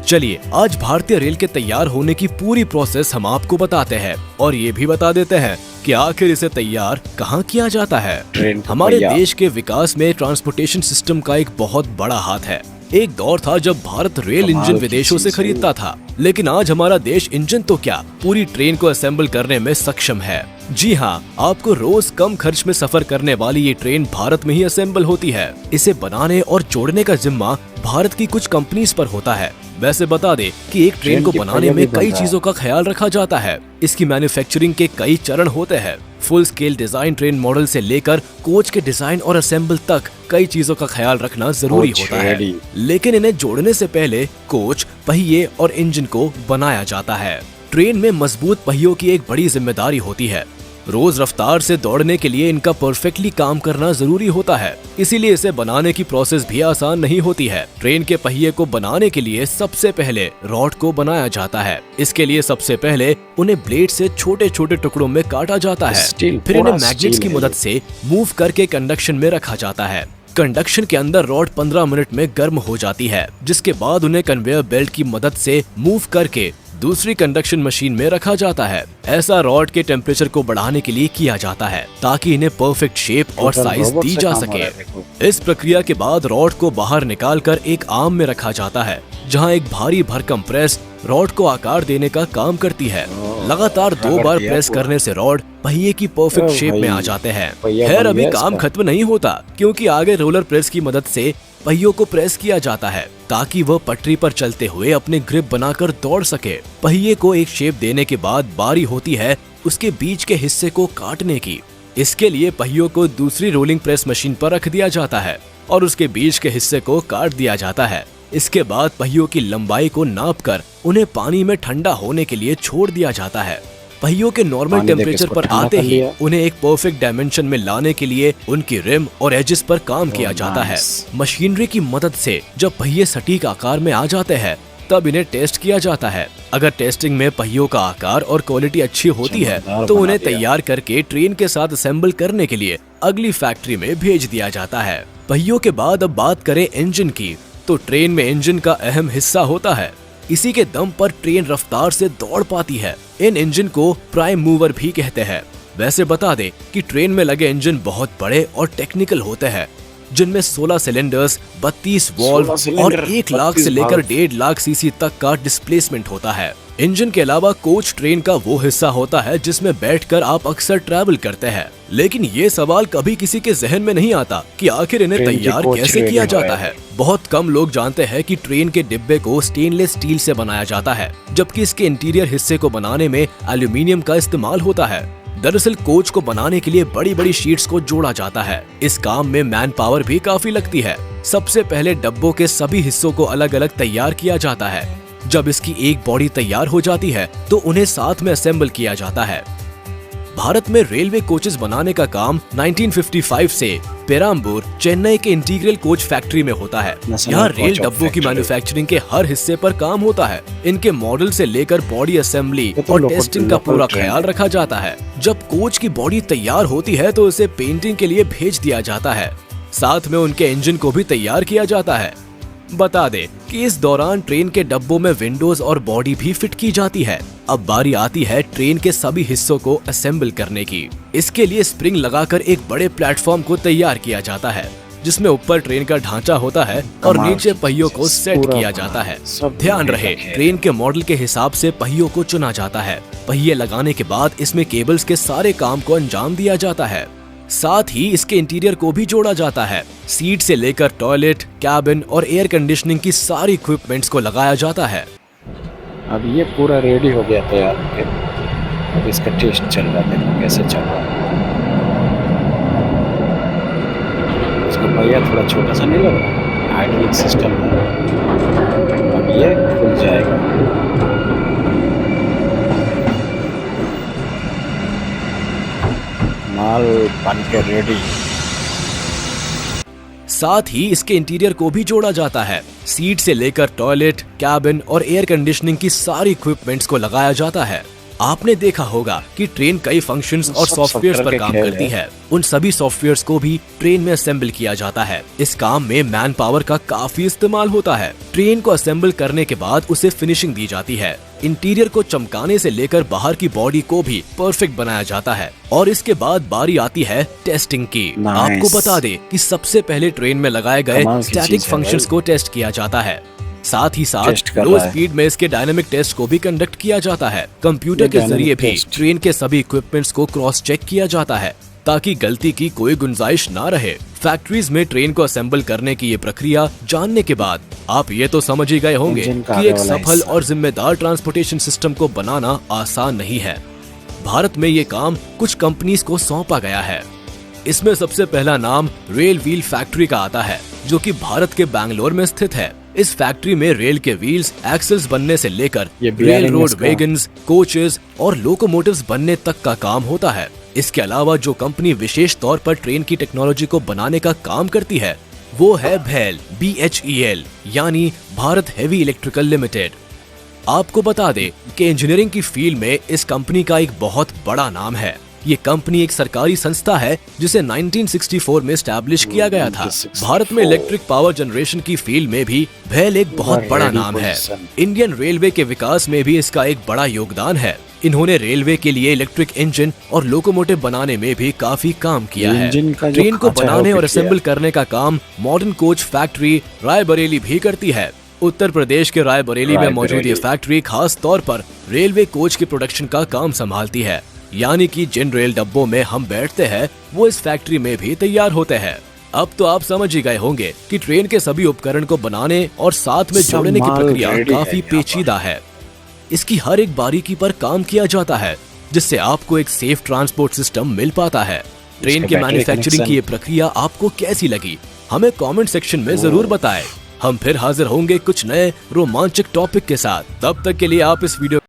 चलिए आज भारतीय रेल के तैयार होने की पूरी प्रोसेस हम आपको बताते हैं और ये भी बता देते हैं कि आखिर इसे तैयार कहाँ किया जाता है। हमारे देश के विकास में ट्रांसपोर्टेशन सिस्टम का एक बहुत बड़ा हाथ है। एक दौर था जब भारत रेल इंजन विदेशों से खरीदता था, लेकिन आज हमारा देश इंजन तो क्या पूरी ट्रेन को असेंबल करने में सक्षम है। जी हाँ, आपको रोज कम खर्च में सफर करने वाली ये ट्रेन भारत में ही असेंबल होती है। इसे बनाने और जोड़ने का जिम्मा भारत की कुछ कंपनीज पर होता है। वैसे बता दे कि एक ट्रेन को बनाने में कई चीजों का ख्याल रखा जाता है। इसकी मैन्युफैक्चरिंग के कई चरण होते हैं। Full scale design train model से लेकर कोच के डिजाइन और असेंबल तक कई चीजों का ख्याल रखना जरूरी होता है। लेकिन इन्हें जोड़ने से पहले कोच, पहिए और इंजन को बनाया जाता है। ट्रेन में मजबूत पहियों की एक बड़ी जिम्मेदारी होती है। रोज रफ्तार से दौड़ने के लिए इनका परफेक्टली काम करना जरूरी होता है, इसीलिए इसे बनाने की प्रोसेस भी आसान नहीं होती है। ट्रेन के पहिए को बनाने के लिए सबसे पहले रॉड को बनाया जाता है। इसके लिए सबसे पहले उन्हें ब्लेड से छोटे छोटे टुकड़ों में काटा जाता है, फिर इन्हें मैग्नेट्स की मदद से मूव करके कंडक्शन में रखा जाता है। कंडक्शन के अंदर रॉड 15 मिनट में गर्म हो जाती है, जिसके बाद उन्हें कन्वेयर बेल्ट की मदद से मूव करके दूसरी कंडक्शन मशीन में रखा जाता है। ऐसा रॉड के टेम्परेचर को बढ़ाने के लिए किया जाता है ताकि इन्हें परफेक्ट शेप और साइज दी जा सके। इस प्रक्रिया के बाद रॉड को बाहर निकालकर एक आर्म में रखा जाता है, जहां एक भारी भरकम प्रेस रॉड को आकार देने का काम करती है। लगातार 2 बार प्रेस करने से रॉड पहिए की परफेक्ट शेप में आ जाते हैं। खैर अभी काम खत्म नहीं होता, क्योंकि आगे रोलर प्रेस की मदद से पहियों को प्रेस किया जाता है ताकि वह पटरी पर चलते हुए अपने ग्रिप बनाकर दौड़ सके। पहिए को एक शेप देने के बाद बारी होती है उसके बीच के हिस्से को काटने की। इसके लिए पहियों को दूसरी रोलिंग प्रेस मशीन पर रख दिया जाता है और उसके बीच के हिस्से को काट दिया जाता है। इसके बाद पहियों की लंबाई को नापकर उन्हें पानी में ठंडा होने के लिए छोड़ दिया जाता है। पहियों के नॉर्मल टेम्परेचर पर आते ही उन्हें एक परफेक्ट डायमेंशन में लाने के लिए उनकी रिम और एजेस पर काम किया जाता है। मशीनरी की मदद से जब पहिए सटीक आकार में आ जाते हैं, तब इन्हें टेस्ट किया जाता है। अगर टेस्टिंग में पहियों का आकार और क्वालिटी अच्छी होती है तो उन्हें तैयार करके ट्रेन के साथ असेंबल करने के लिए अगली फैक्ट्री में भेज दिया जाता है। पहियों के बाद अब बात करें इंजन की, तो ट्रेन में इंजन का अहम हिस्सा होता है। इसी के दम पर ट्रेन रफ्तार से दौड़ पाती है। इन इंजन को प्राइम मूवर भी कहते हैं। वैसे बता दे कि ट्रेन में लगे इंजन बहुत बड़े और टेक्निकल होते हैं, जिनमें 16 सिलेंडर्स, 32 वॉल्व और 1 लाख से लेकर 1.5 लाख सीसी तक का डिस्प्लेसमेंट होता है। इंजन के अलावा कोच ट्रेन का वो हिस्सा होता है जिसमें बैठकर आप अक्सर ट्रैवल करते हैं। लेकिन ये सवाल कभी किसी के जहन में नहीं आता कि आखिर इन्हें तैयार कैसे किया जाता है। बहुत कम लोग जानते हैं कि ट्रेन के डिब्बे को स्टेनलेस स्टील से बनाया जाता है, जबकि इसके इंटीरियर हिस्से को बनाने में एल्यूमिनियम का इस्तेमाल होता है। दरअसल कोच को बनाने के लिए बड़ी बड़ी शीट्स को जोड़ा जाता है। इस काम में मैन पावर भी काफी लगती है। सबसे पहले डब्बों के सभी हिस्सों को अलग अलग तैयार किया जाता है। जब इसकी एक बॉडी तैयार हो जाती है तो उन्हें साथ में असेंबल किया जाता है। भारत में रेलवे कोचेस बनाने का काम 1955 से पेराम्बूर, चेन्नई के इंटीग्रल कोच फैक्ट्री में होता है। यहाँ रेल डब्बों की मैन्युफैक्चरिंग के हर हिस्से पर काम होता है। इनके मॉडल से लेकर बॉडी असेंबली और टेस्टिंग का पूरा ख्याल रखा जाता है। जब कोच की बॉडी तैयार होती है तो उसे पेंटिंग के लिए भेज दिया जाता है। साथ में उनके इंजन को भी तैयार किया जाता है। बता दे कि इस दौरान ट्रेन के डब्बों में विंडोज और बॉडी भी फिट की जाती है। अब बारी आती है ट्रेन के सभी हिस्सों को असेंबल करने की। इसके लिए स्प्रिंग लगाकर एक बड़े प्लेटफॉर्म को तैयार किया जाता है, जिसमें ऊपर ट्रेन का ढांचा होता है और नीचे पहियों को सेट किया जाता है। ध्यान रहे, ट्रेन के मॉडल के हिसाब से पहियों को चुना जाता है। पहिए लगाने के बाद इसमें केबल्स के सारे काम को अंजाम दिया जाता है। साथ ही इसके इंटीरियर को भी जोड़ा जाता है। सीट से लेकर टॉयलेट, कैबिन और एयर कंडीशनिंग की सारी इक्विपमेंट्स को लगाया जाता है। अब ये पूरा रेडी हो गया तैयार होके। अब इसका टेस्ट चल रहा है, देखो कैसे चल रहा है। इसका पहिया थोड़ा छोटा सा नहीं लग रहा, हाइड्रोलिक सिस्टम है। अब ये खुल जाएगा। माल बन के रेडी। साथ ही इसके इंटीरियर को भी जोड़ा जाता है। सीट से लेकर टॉयलेट, कैबिन और एयर कंडीशनिंग की सारी इक्विपमेंट्स को लगाया जाता है। आपने देखा होगा कि ट्रेन कई फंक्शंस और सॉफ्टवेयर्स पर काम करती है। उन सभी सॉफ्टवेयर्स को भी ट्रेन में असेंबल किया जाता है। इस काम में मैन पावर का काफी इस्तेमाल होता है। ट्रेन को असेंबल करने के बाद उसे फिनिशिंग दी जाती है। इंटीरियर को चमकाने से लेकर बाहर की बॉडी को भी परफेक्ट बनाया जाता है और इसके बाद बारी आती है टेस्टिंग की। आपको बता दे कि सबसे पहले ट्रेन में लगाए गए स्टैटिक फंक्शंस को टेस्ट किया जाता है। साथ ही साथ लो स्पीड में इसके डायनामिक टेस्ट को भी कंडक्ट किया जाता है। कंप्यूटर के जरिए भी ट्रेन के सभी इक्विपमेंट्स को क्रॉस चेक किया जाता है ताकि गलती की कोई गुंजाइश ना रहे। फैक्ट्रीज में ट्रेन को असेंबल करने की ये प्रक्रिया जानने के बाद आप ये तो समझ ही गए होंगे कि एक सफल और जिम्मेदार ट्रांसपोर्टेशन सिस्टम को बनाना आसान नहीं है। भारत में ये काम कुछ कंपनीज को सौंपा गया है। इसमें सबसे पहला नाम रेल व्हील फैक्ट्री का आता है, जो कि भारत के बैंगलोर में स्थित है। इस फैक्ट्री में रेल के व्हील्स, एक्सेल्स बनने से लेकर रेल रोड वैगन्स, कोचेस और लोकोमोटिव्स बनने तक का काम होता है। इसके अलावा जो कंपनी विशेष तौर पर ट्रेन की टेक्नोलॉजी को बनाने का काम करती है वो है भेल, BHEL, यानी भारत हेवी इलेक्ट्रिकल लिमिटेड। आपको बता दें कि इंजीनियरिंग की फील्ड में इस कंपनी का एक बहुत बड़ा नाम है। ये कंपनी एक सरकारी संस्था है जिसे 1964 में एस्टैब्लिश किया गया था। भारत में इलेक्ट्रिक पावर जनरेशन की फील्ड में भी भेल एक बहुत बड़ा नाम है। इंडियन रेलवे के विकास में भी इसका एक बड़ा योगदान है। इन्होंने रेलवे के लिए इलेक्ट्रिक इंजन और लोकोमोटिव बनाने में भी काफी काम किया है। ट्रेन को बनाने और असेंबल करने का काम मॉडर्न कोच फैक्ट्री रायबरेली भी करती है। उत्तर प्रदेश के रायबरेली में मौजूद ये फैक्ट्री खास तौर पर रेलवे कोच के प्रोडक्शन का काम संभालती है, यानी कि जिन रेल डब्बों में हम बैठते हैं वो इस फैक्ट्री में भी तैयार होते हैं। अब तो आप समझ ही गए होंगे कि ट्रेन के सभी उपकरण को बनाने और साथ में जोड़ने की प्रक्रिया काफी पेचीदा है। इसकी हर एक बारीकी पर काम किया जाता है जिससे आपको एक सेफ ट्रांसपोर्ट सिस्टम मिल पाता है। ट्रेन के मैन्युफैक्चरिंग की ये प्रक्रिया आपको कैसी लगी, हमें कमेंट सेक्शन में जरूर बताएं। हम फिर हाजिर होंगे कुछ नए रोमांचक टॉपिक के साथ। तब तक के लिए आप इस वीडियो